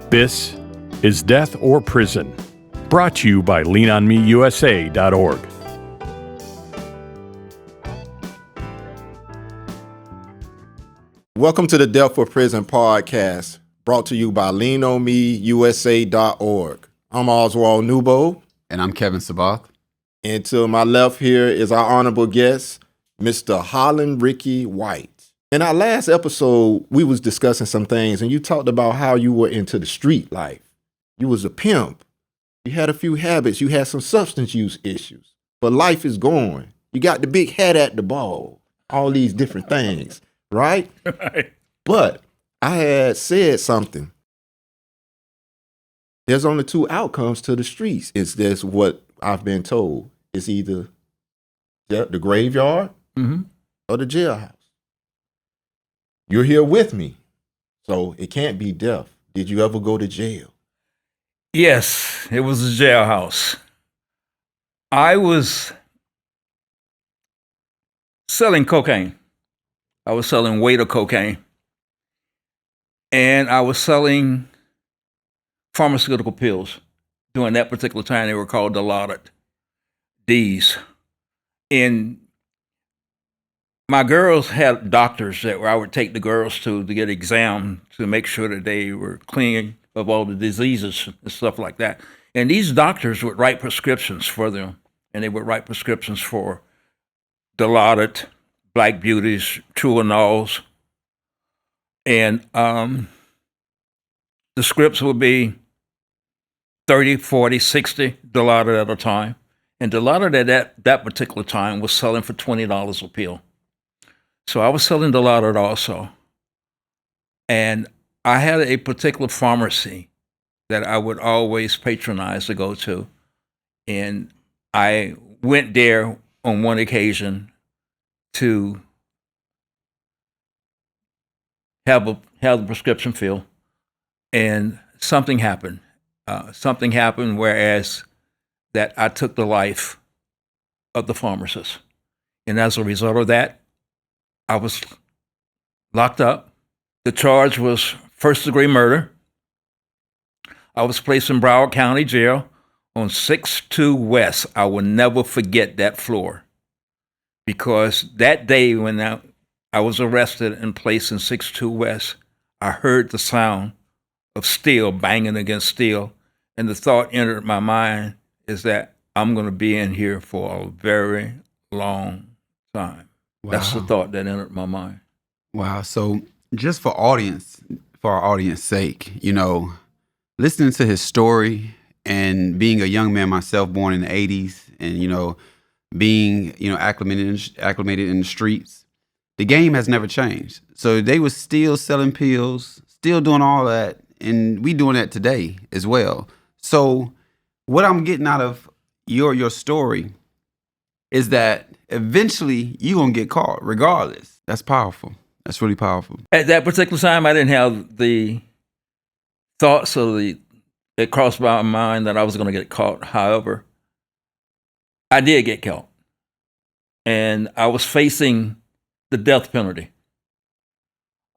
This is Death or Prison, brought to you by leanonmeusa.org. Welcome to the Death or Prison podcast, brought to you by leanonmeusa.org. I'm Oswald Newbo. And I'm Kevin Sabath. And to my left here is our honorable guest, Mr. Holland Ricky White. In our last episode, we was discussing some things, and you talked about how you were into the street life. You was a pimp. You had a few habits. You had some substance use issues. But life is going. You got the big hat at the ball. All these different things, right? Right. But I had said something. There's only two outcomes to the streets. It's this what I've been told. It's either the graveyard or the jailhouse. You're here with me, so it can't be death. Did you ever go to jail? Yes, it was a jailhouse. I was selling cocaine. I was selling weight of cocaine. And I was selling pharmaceutical pills. During that particular time, they were called Dilaudid Ds. And my girls had doctors that I would take the girls to get examined to make sure that they were clean of all the diseases and stuff like that. And these doctors would write prescriptions for them. And they would write prescriptions for Dilaudid, Black Beauties, Truanols. And the scripts would be 30, 40, 60 Dilaudid at a time. And Dilaudid at that particular time was selling for $20 a pill. So I was selling Dilaudid also. And I had a particular pharmacy that I would always patronize to go to. And I went there on one occasion to have the prescription filled. And something happened. Something happened whereas that I took the life of the pharmacist. And as a result of that, I was locked up. The charge was first-degree murder. I was placed in Broward County Jail on 6-2 West. I will never forget that floor because that day when I was arrested and placed in 6-2 West, I heard the sound of steel banging against steel, and the thought entered my mind is that I'm going to be in here for a very long time. Wow. That's the thought that entered my mind. Wow. So just for our audience sake, listening to his story and being a young man myself, born in the 80s and, being, acclimated in the streets, the game has never changed. So they were still selling pills, still doing all that. And we doing that today as well. So what I'm getting out of your story is that eventually you're going to get caught regardless. That's powerful. That's really powerful. At that particular time, I didn't have the thoughts it crossed my mind that I was going to get caught. However, I did get caught. And I was facing the death penalty.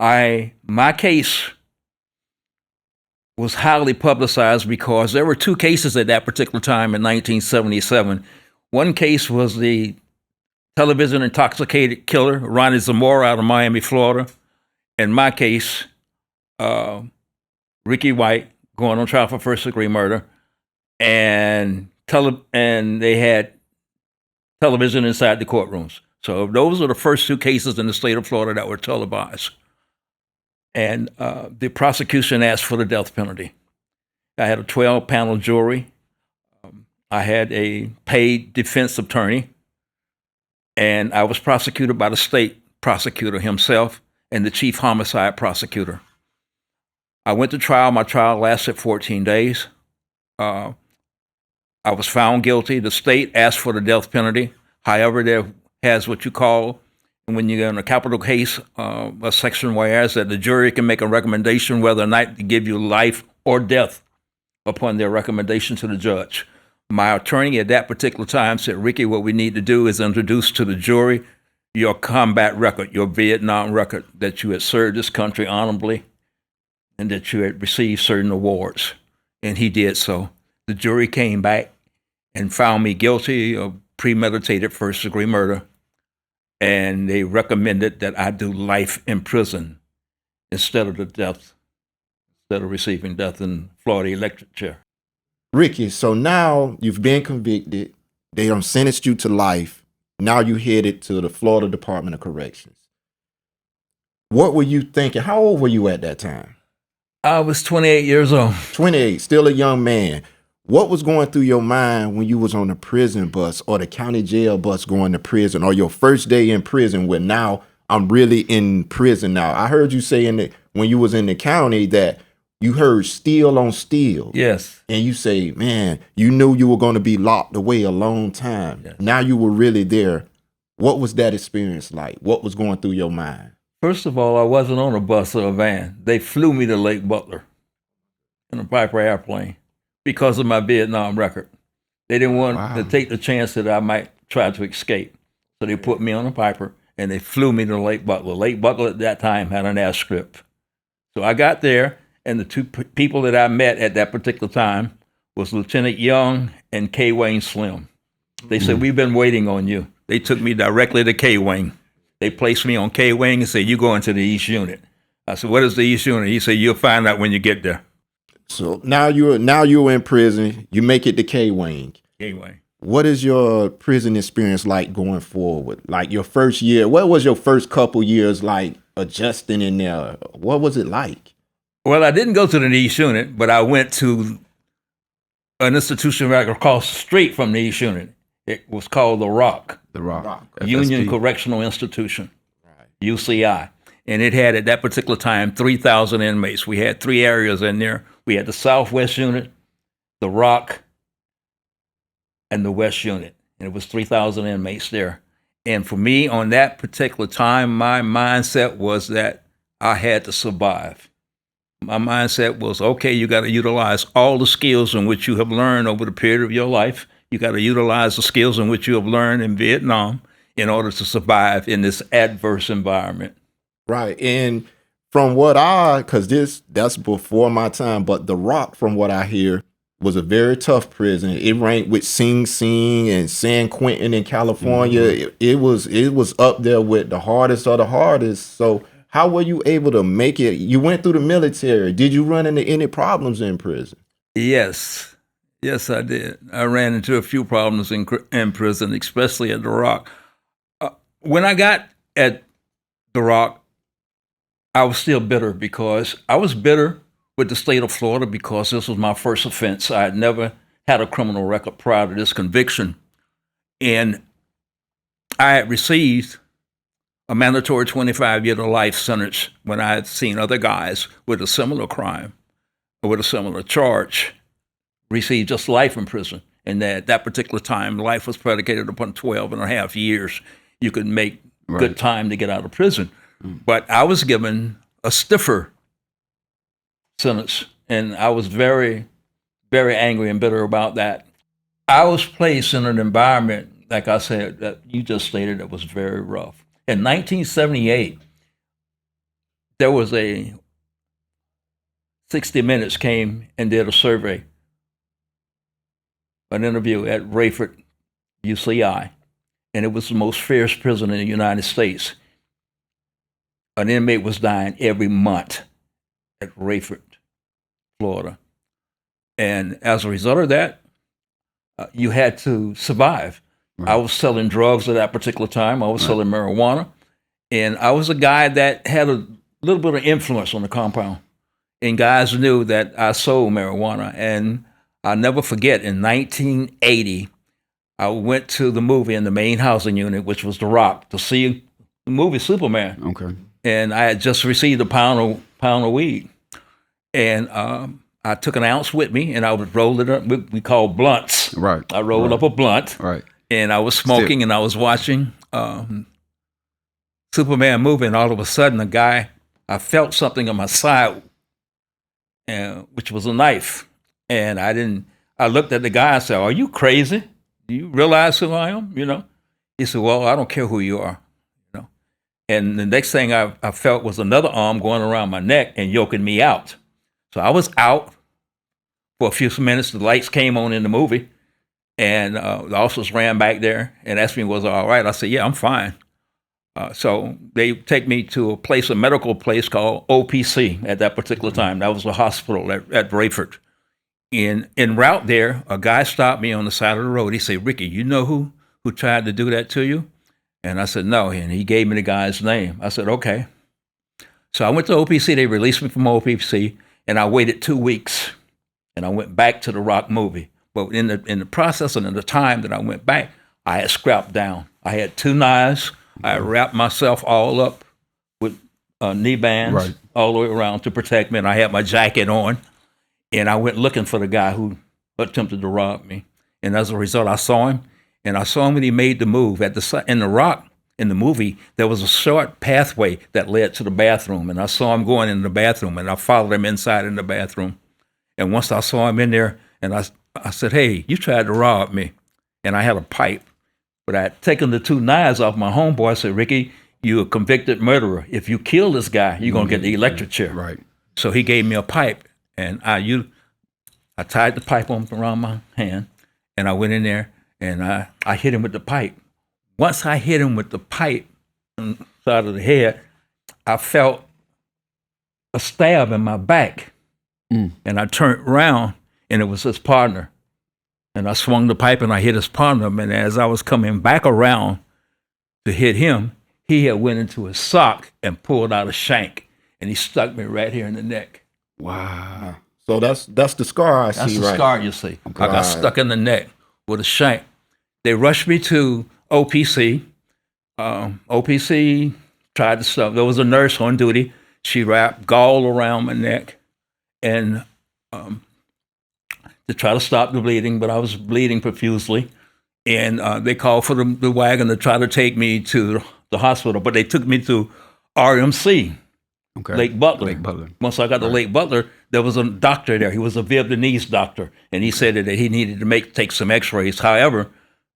My case was highly publicized because there were two cases at that particular time in 1977. One case was the television intoxicated killer, Ronnie Zamora out of Miami, Florida. In my case, Ricky White going on trial for first-degree murder, and they had television inside the courtrooms. So those are the first two cases in the state of Florida that were televised. And the prosecution asked for the death penalty. I had a 12-panel jury. I had a paid defense attorney. And I was prosecuted by the state prosecutor himself and the chief homicide prosecutor. I went to trial. My trial lasted 14 days. I was found guilty. The state asked for the death penalty. However, there has what you call, when you're in a capital case, a section whereas that the jury can make a recommendation whether or not to give you life or death upon their recommendation to the judge. My attorney at that particular time said, Ricky, what we need to do is introduce to the jury your combat record, your Vietnam record, that you had served this country honorably, and that you had received certain awards. And he did so. The jury came back and found me guilty of premeditated first-degree murder, and they recommended that I do life in prison instead of receiving death in Florida electric chair. Ricky, so now you've been convicted. They done sentenced you to life. Now you headed to the Florida Department of Corrections. What were you thinking? How old were you at that time? I was 28 years old. 28, still a young man. What was going through your mind when you was on the prison bus or the county jail bus going to prison, or your first day in prison where now I'm really in prison now? I heard you saying that when you was in the county that you heard steel on steel. Yes. And you say, man, you knew you were going to be locked away a long time. Yes. Now you were really there. What was that experience like? What was going through your mind? First of all, I wasn't on a bus or a van. They flew me to Lake Butler in a Piper airplane because of my Vietnam record. They didn't want to take the chance that I might try to escape. So they put me on a Piper and they flew me to Lake Butler. Lake Butler at that time had an airstrip. So I got there, and the two people that I met at that particular time was Lieutenant Young and K. Wayne Slim. They said, we've been waiting on you. They took me directly to K. Wayne. They placed me on K Wing and said, you go into the East Unit. I said, what is the East Unit? He said, you'll find out when you get there. So now you're in prison. You make it to K Wing. K Wing. What is your prison experience like going forward? Like your first year, what was your first couple years like adjusting in there? What was it like? Well, I didn't go to the East Unit, but I went to an institution right across the street from the East Unit. It was called The Rock. The Rock. Union FSP. Correctional Institution, UCI. And it had, at that particular time, 3,000 inmates. We had three areas in there. We had the Southwest Unit, the Rock, and the West Unit. And it was 3,000 inmates there. And for me, on that particular time, my mindset was that I had to survive. My mindset was, okay, you got to utilize all the skills in which you have learned over the period of your life. You got to utilize the skills in which you have learned in Vietnam in order to survive in this adverse environment. Right. And from what that's before my time, but The Rock, from what I hear, was a very tough prison. It ranked with Sing Sing and San Quentin in California. Mm-hmm. It was up there with the hardest of the hardest. So how were you able to make it? You went through the military. Did you run into any problems in prison? Yes. Yes, I did. I ran into a few problems in prison, especially at The Rock. When I got at The Rock, I was still bitter because I was bitter with the state of Florida because this was my first offense. I had never had a criminal record prior to this conviction. And I had received a mandatory 25-year to life sentence when I had seen other guys with a similar crime or with a similar charge received just life in prison. And at that particular time, life was predicated upon 12 and a half years. You could make good time to get out of prison. But I was given a stiffer sentence, and I was very, very angry and bitter about that. I was placed in an environment, like I said, that you just stated, that was very rough. In 1978, there was 60 Minutes came and did a survey, an interview at Rayford, UCI, and it was the most fierce prison in the United States. An inmate was dying every month at Rayford, Florida. And as a result of that, you had to survive. Right. I was selling drugs at that particular time. I was selling marijuana. And I was a guy that had a little bit of influence on the compound. And guys knew that I sold marijuana. And I'll never forget, in 1980, I went to the movie in the main housing unit, which was The Rock, to see the movie Superman. Okay. And I had just received a pound of weed. And I took an ounce with me, and I would roll it up. We call blunts. Right. I rolled up a blunt. Right. And I was smoking, and I was watching Superman movie, and all of a sudden, I felt something on my side, which was a knife. And I looked at the guy and said, "Are you crazy? Do you realize who I am?" He said, "Well, I don't care who you are." And the next thing I felt was another arm going around my neck and yoking me out. So I was out for a few minutes. The lights came on in the movie, and the officers ran back there and asked me, was I all right? I said, yeah, I'm fine. So they take me to a medical place called OPC at that particular time. That was a hospital at Brayford. En route there, a guy stopped me on the side of the road. He said, Ricky, you know who tried to do that to you? And I said, no. And he gave me the guy's name. I said, okay. So I went to OPC. They released me from OPC, and I waited 2 weeks. And I went back to the rock movie. But in the process and in the time that I went back, I had scrapped down. I had 2 knives. I wrapped myself all up with knee bands all the way around to protect me, and I had my jacket on. And I went looking for the guy who attempted to rob me. And as a result, I saw him, and I saw him when he made the move. In the rock, in the movie, there was a short pathway that led to the bathroom, and I saw him going in the bathroom, and I followed him inside in the bathroom. And once I saw him in there, and I said, hey, you tried to rob me. And I had a pipe. But I had taken the 2 knives off my homeboy. I said, Ricky, you're a convicted murderer. If you kill this guy, you're going to get the electric chair. Right. So he gave me a pipe, and I tied the pipe on around my hand, and I went in there, and I hit him with the pipe. Once I hit him with the pipe on the side of the head, I felt a stab in my back. And I turned around, and it was his partner. And I swung the pipe, and I hit his partner. And as I was coming back around to hit him, he had went into his sock and pulled out a shank, and he stuck me right here in the neck. Wow. So that's the scar I see, right? That's the scar you see. I got stuck in the neck with a shank. They rushed me to OPC. OPC tried to stop. There was a nurse on duty. She wrapped gauze around my neck and to try to stop the bleeding, but I was bleeding profusely. And they called for the wagon to try to take me to the hospital, but they took me to RMC, Lake Butler. Once I got to Lake Butler, there was a doctor there. He was a Vietnamese doctor, and he said that he needed to take some x-rays. However,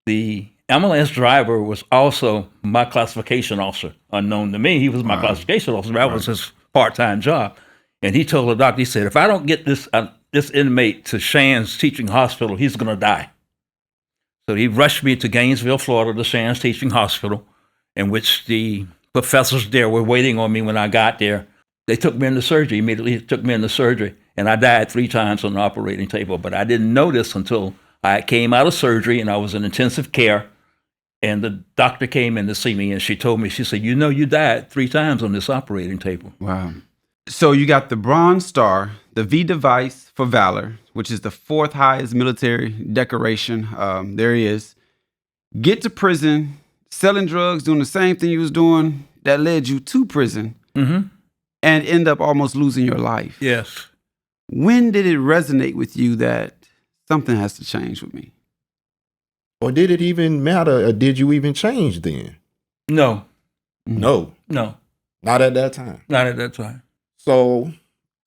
the ambulance driver was also my classification officer. Unknown to me, he was my classification officer. That was his part-time job. And he told the doctor, he said, if I don't get this inmate to Shands Teaching Hospital, he's going to die. So he rushed me to Gainesville, Florida, the Shands Teaching Hospital, in which the professors there were waiting on me when I got there. They took me into surgery, immediately took me into surgery, and I died 3 times on the operating table. But I didn't know this until I came out of surgery, and I was in intensive care, and the doctor came in to see me, and she told me, she said, you know, you died 3 times on this operating table. Wow. So you got the Bronze Star, the V device for valor, which is the 4th highest military decoration. There he is. Get to prison, selling drugs, doing the same thing you was doing that led you to prison, and end up almost losing your life. Yes. When did it resonate with you that something has to change with me? Or did it even matter? Or did you even change then? No. No. No. Not at that time. Not at that time. So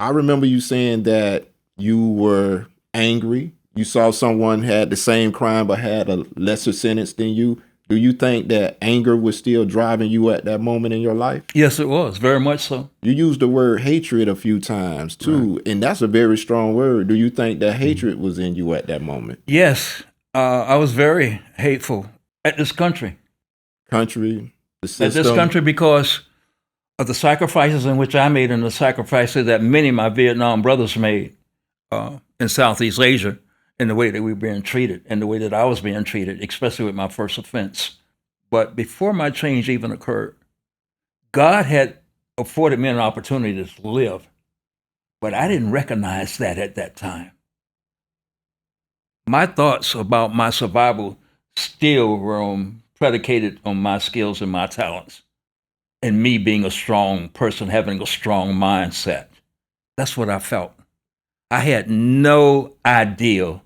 I remember you saying that you were angry. You saw someone had the same crime but had a lesser sentence than you. Do you think that anger was still driving you at that moment in your life? Yes, it was. Very much so. You used the word hatred a few times too, and that's a very strong word. Do you think that hatred was in you at that moment? Yes. I was very hateful at this country. The system. At this country because of the sacrifices in which I made and the sacrifices that many of my Vietnam brothers made in Southeast Asia, and the way that we were being treated and the way that I was being treated, especially with my first offense. But before my change even occurred, God had afforded me an opportunity to live, but I didn't recognize that at that time. My thoughts about my survival still were predicated on my skills and my talents, and me being a strong person, having a strong mindset. That's what I felt. I had no idea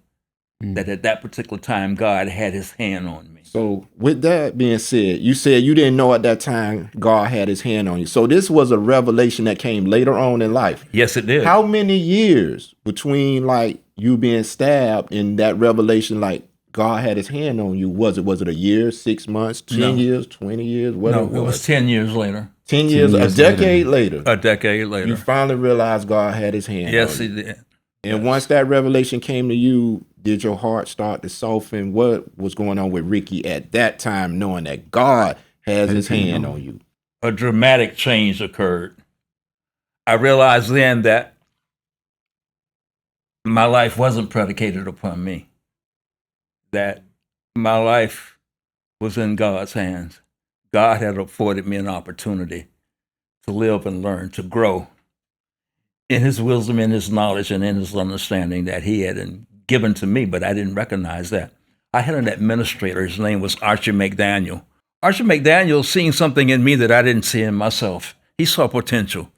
that at that particular time, God had his hand on me. So with that being said, you said you didn't know at that time God had his hand on you. So this was a revelation that came later on in life. Yes, it did. How many years between like you being stabbed and that revelation, like God had his hand on you? Was it a year, 6 months, 10 years, 20 years? What no, it was 10 years later. 10 years, a years decade later, A decade later. you finally realized God had his hand Yes, on he you. did. And once that revelation came to you, did your heart start to soften? What was going on with Ricky at that time, knowing that God has his hand on you? A dramatic change occurred. I realized then that my life wasn't predicated upon me, that my life was in God's hands. God had afforded me an opportunity to live and learn, to grow in his wisdom, in his knowledge, and in his understanding that he had given to me, but I didn't recognize that. I had an administrator, his name was Archie McDaniel. Archie McDaniel seen something in me that I didn't see in myself. He saw potential.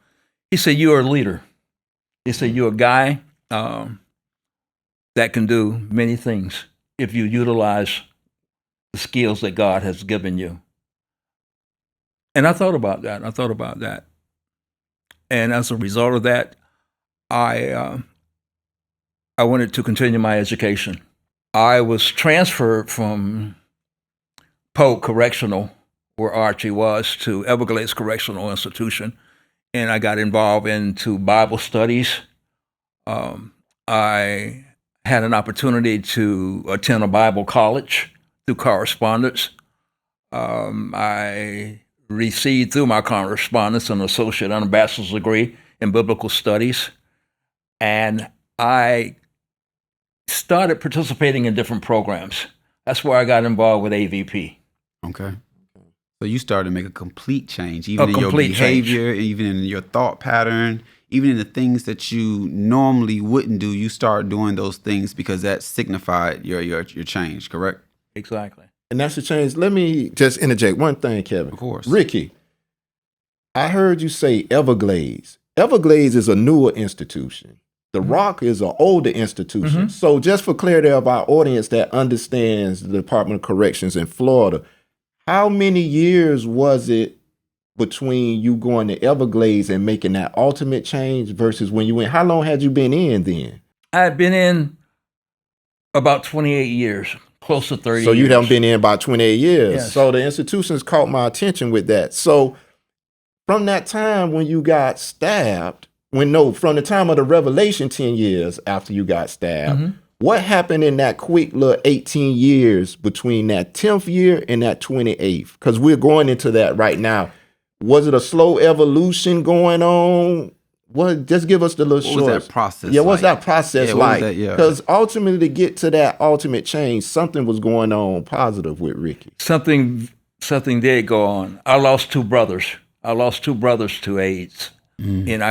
He said, "You're a leader." He said, "You're a guy that can do many things if you utilize the skills that God has given you." And I thought about that. And as a result of that, I wanted to continue my education. I was transferred from Polk Correctional, where Archie was, to Everglades Correctional Institution, and I got involved into Bible studies. I had an opportunity to attend a Bible college through correspondence. I received through my correspondence an associate and a bachelor's degree in biblical studies, and I started participating in different programs. That's where I got involved with AVP. Okay. So you started to make a complete change, even in your complete behavior, even in your thought pattern, even in the things that you normally wouldn't do. You start doing those things because that signified your change, correct? Exactly. And that's the change. Let me just interject one thing, Kevin. Of course. Ricky, I heard you say Everglades. Everglades is a newer institution. The Rock is an older institution. So just for clarity of our audience that understands the Department of Corrections in Florida, how many years was it between you going to Everglades and making that ultimate change versus when you went? How long had you been in then? I had been in about 28 years, close to 30 So you years. haven't been in about 28 years. Yes. So the institutions caught my attention with that. So from that time when you got stabbed, from the time of the revelation 10 years after you got stabbed, what happened in that quick little 18 years between that 10th year and that 28th? Because we're going into that right now. Was it a slow evolution going on? Just give us the little What was short. that process Yeah, what's like? that process Yeah, what was like? that? Yeah. Because ultimately to get to that ultimate change, something was going on positive with Ricky. Something did go on. I lost two brothers. To AIDS. And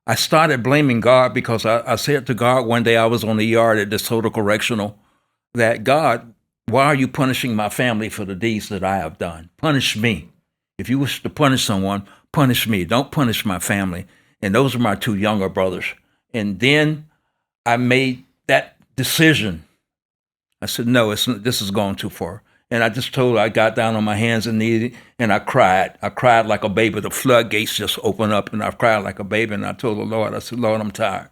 I started blaming God because I said to God one day, I was on the yard at DeSoto Correctional, that God, why are you punishing my family for the deeds that I have done? Punish me. If you wish to punish someone, punish me. Don't punish my family. And those are my two younger brothers. And then I made that decision. I said, no, this is going too far. And I just told her, I got down on my hands and knees and I cried. I cried like a baby. The floodgates just opened up and I cried like a baby. And I told the Lord, I said, Lord, I'm tired.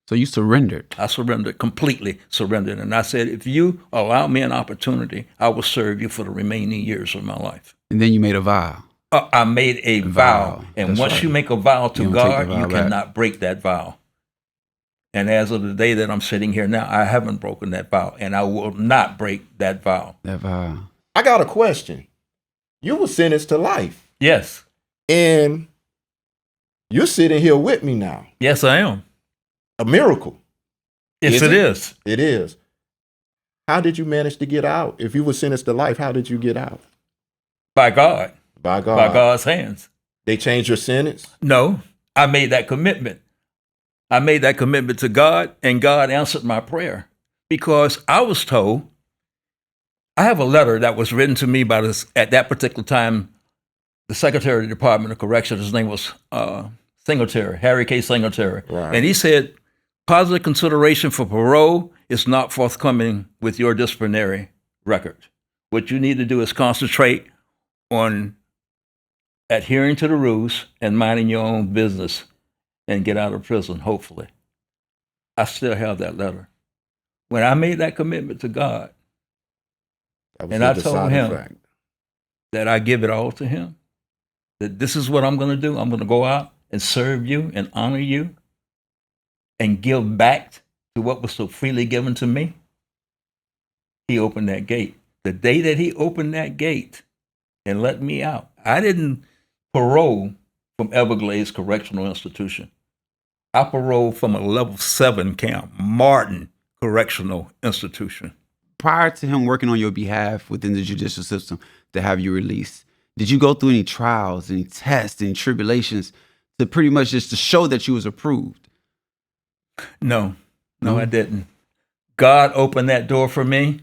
So you surrendered. I surrendered, completely surrendered. And I said, if you allow me an opportunity, I will serve you for the remaining years of my life. And then you made a vow. I made a vow. And That's once right. you make a vow to You don't take God, the vow you back. cannot break that vow. And as of the day that I'm sitting here now, I haven't broken that vow. And I will not break that vow. That vow. I got a question. You were sentenced to life, Yes. and you're sitting here with me now. Yes, I am. A miracle. Yes, Is it it? is. It is. How did you manage to get out? If you were sentenced to life, how did you get out? By God. By God. By God's hands. They changed your sentence? No, I made that commitment. I made that commitment to God, and God answered my prayer because I was told, I have a letter that was written to me by at that particular time, the Secretary of the Department of Corrections. His name was Singletary, Harry K. Singletary. Right. And he said, positive consideration for parole is not forthcoming with your disciplinary record. What you need to do is concentrate on adhering to the rules and minding your own business and get out of prison, hopefully. I still have that letter. When I made that commitment to God, That was and the I told deciding him fact. that I give it all to him, that this is what I'm going to do. I'm going to go out and serve you and honor you and give back to what was so freely given to me. He opened that gate. The day that he opened that gate and let me out, I didn't parole from Everglades Correctional Institution. I paroled from a level 7 camp, Martin Correctional Institution. Prior to him working on your behalf within the judicial system to have you released, did you go through any trials, any tests, any tribulations to pretty much just to show that you was approved? No, I didn't. God opened that door for me,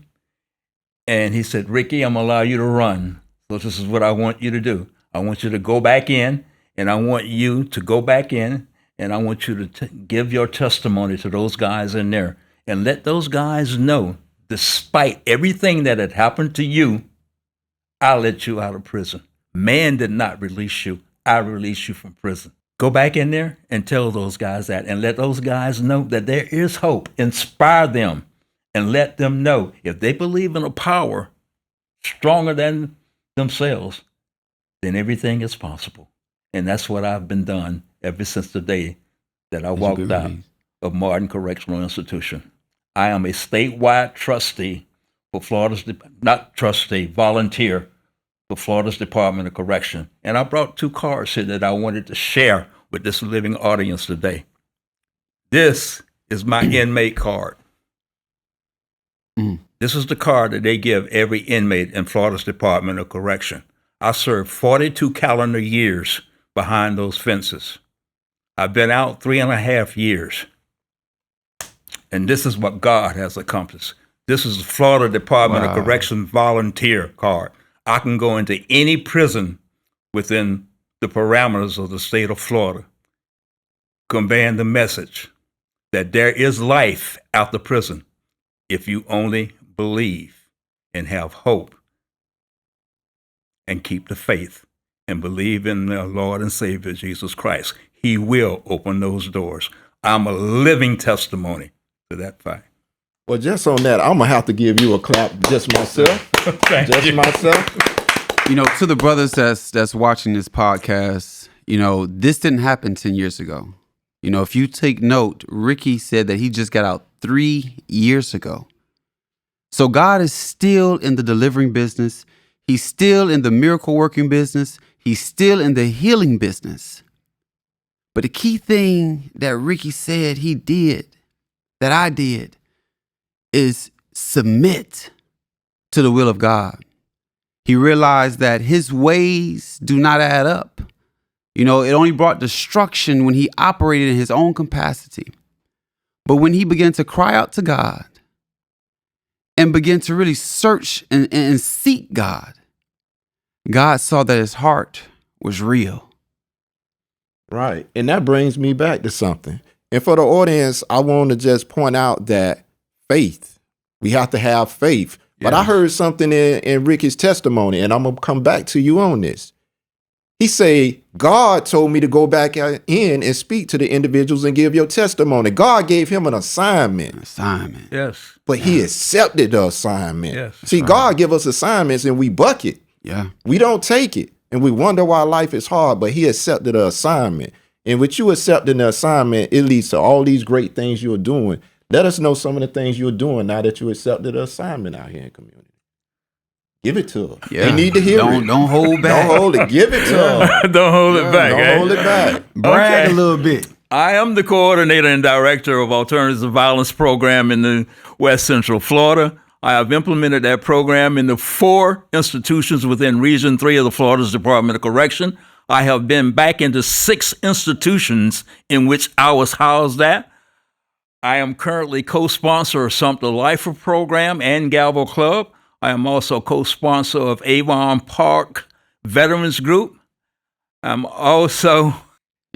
and he said, Ricky, I'm going to allow you to run. So this is what I want you to do. I want you to go back in, and I want you to go back in, and I want you to give your testimony to those guys in there and let those guys know, despite everything that had happened to you, I let you out of prison. Man did not release you. I released you from prison. Go back in there and tell those guys that and let those guys know that there is hope. Inspire them and let them know if they believe in a power stronger than themselves, then everything is possible. And that's what I've been done ever since the day that I walked out of Martin Correctional Institution. I am a statewide trustee for volunteer for Florida's Department of Correction. And I brought 2 cards here that I wanted to share with this living audience today. This is my inmate card. This is the card that they give every inmate in Florida's Department of Correction. I served 42 calendar years behind those fences. I've been out 3.5 years. And this is what God has accomplished. This is the Florida Department of Correction volunteer card. I can go into any prison within the parameters of the state of Florida, conveying the message that there is life after prison if you only believe and have hope and keep the faith and believe in the Lord and Savior Jesus Christ. He will open those doors. I'm a living testimony to that fact. Well, just on that, I'm going to have to give you a clap just myself. Myself. You know, to the brothers that's watching this podcast, you know, this didn't happen 10 years ago. You know, if you take note, Ricky said that he just got out 3 years ago. So God is still in the delivering business. He's still in the miracle working business. He's still in the healing business. But the key thing that Ricky said he did, that I did, is submit to the will of God. He realized that his ways do not add up. You know, it only brought destruction when he operated in his own capacity. But when he began to cry out to God and began to really search and seek God, God saw that his heart was real. Right. And that brings me back to something. And for the audience, I want to just point out that faith, we have to have faith. But I heard something in Ricky's testimony, and I'm going to come back to you on this. He say, God told me to go back in and speak to the individuals and give your testimony. God gave him an assignment. Yes. But he accepted the assignment. Yes. See, God give us assignments and we buck it. Yeah. We don't take it. And we wonder why life is hard, but he accepted the assignment. And with you accepting the assignment, it leads to all these great things you're doing. Let us know some of the things you're doing now that you accepted the assignment out here in community. Give it to them. Yeah. They need to hear it. Don't hold back. Don't hold it. Give it to them. Don't hold it back. Don't hold it back. Brag a little bit. I am the coordinator and director of Alternative Violence Program in the West Central Florida. I have implemented that program in the 4 institutions within Region 3 of the Florida's Department of Correction. I have been back into 6 institutions in which I was housed at. I am currently co-sponsor of Sumter Lifer Program and Galvo Club. I am also co-sponsor of Avon Park Veterans Group. I'm also...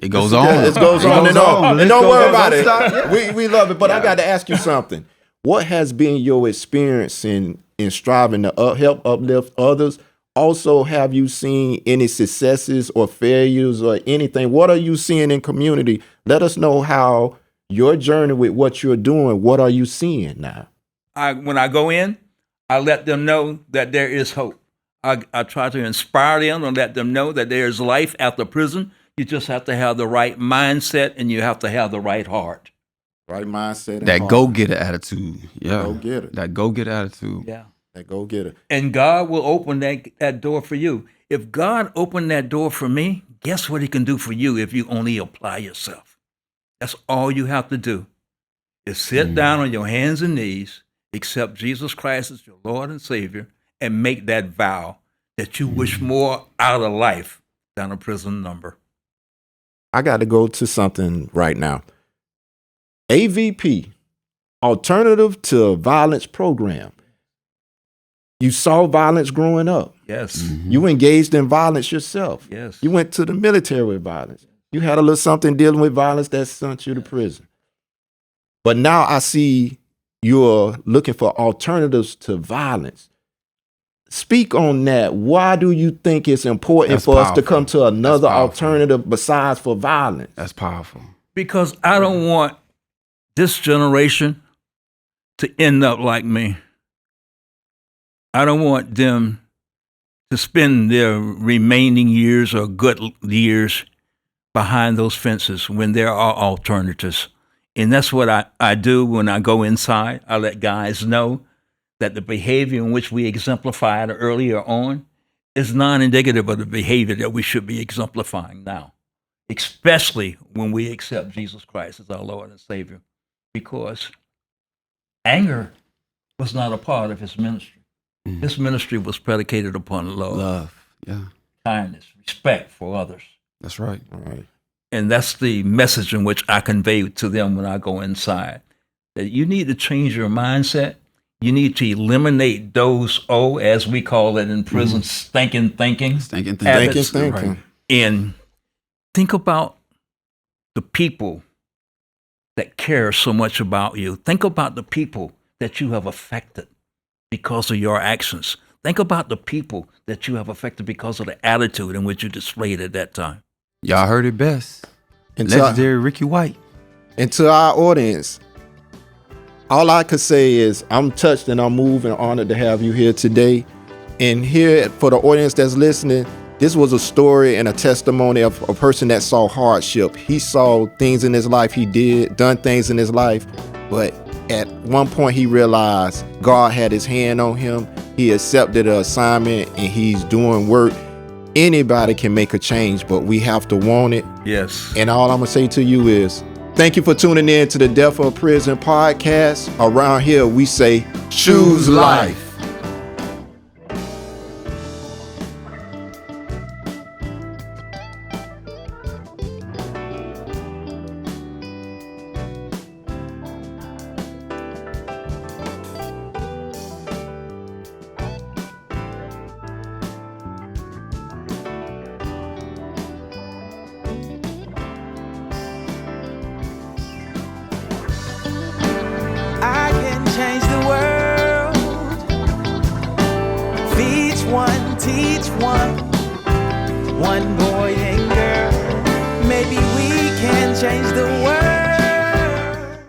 It goes on. It goes on and on. And don't worry about it. We love it. But I got to ask you something. What has been your experience in striving to help uplift others? Also, have you seen any successes or failures or anything? What are you seeing in community? Let us know how your journey with what you're doing. What are you seeing now? When I go in, I let them know that there is hope. I try to inspire them and let them know that there's life after prison. You just have to have the right mindset and you have to have the right heart. Right mindset. And That heart. go-getter attitude. Yeah. Go-getter. That go-getter attitude. Yeah. That go-getter. And God will open that door for you. If God opened that door for me, guess what he can do for you if you only apply yourself? That's all you have to do is sit down on your hands and knees, accept Jesus Christ as your Lord and Savior, and make that vow that you wish more out of life than a prison number. I got to go to something right now. AVP, Alternative to Violence Program. You saw violence growing up. Yes. You engaged in violence yourself. Yes. You went to the military with violence. You had a little something dealing with violence that sent you to prison. But now I see you're looking for alternatives to violence. Speak on that. Why do you think it's important That's for us to powerful. come to another That's powerful. alternative besides for violence? That's powerful. Because I don't want this generation to end up like me. I don't want them to spend their remaining years or good years behind those fences when there are alternatives. And that's what I do when I go inside. I let guys know that the behavior in which we exemplified earlier on is non-indicative of the behavior that we should be exemplifying now, especially when we accept Jesus Christ as our Lord and Savior, because anger was not a part of his ministry. His ministry was predicated upon love, Yeah. kindness, respect for others. That's right. All right. And that's the message in which I convey to them when I go inside. That you need to change your mindset. You need to eliminate those, as we call it in prison, stinking thinking. Stinkin. habits. Thinking. And think about the people that care so much about you. Think about the people that you have affected because of your actions. Think about the people that you have affected because of the attitude in which you displayed at that time. Y'all heard it best. And Legendary Ricky White. And to our audience, all I could say is I'm touched and I'm moved and honored to have you here today. And here, for the audience that's listening, this was a story and a testimony of a person that saw hardship. He saw things in his life, done things in his life, but at one point he realized God had his hand on him. He accepted an assignment and he's doing work. Anybody can make a change, but we have to want it. Yes. And all I'm gonna say to you is, thank you for tuning in to the Death of Prison podcast. Around here, we say, choose life. I can change the world. Feed one, teach one. One born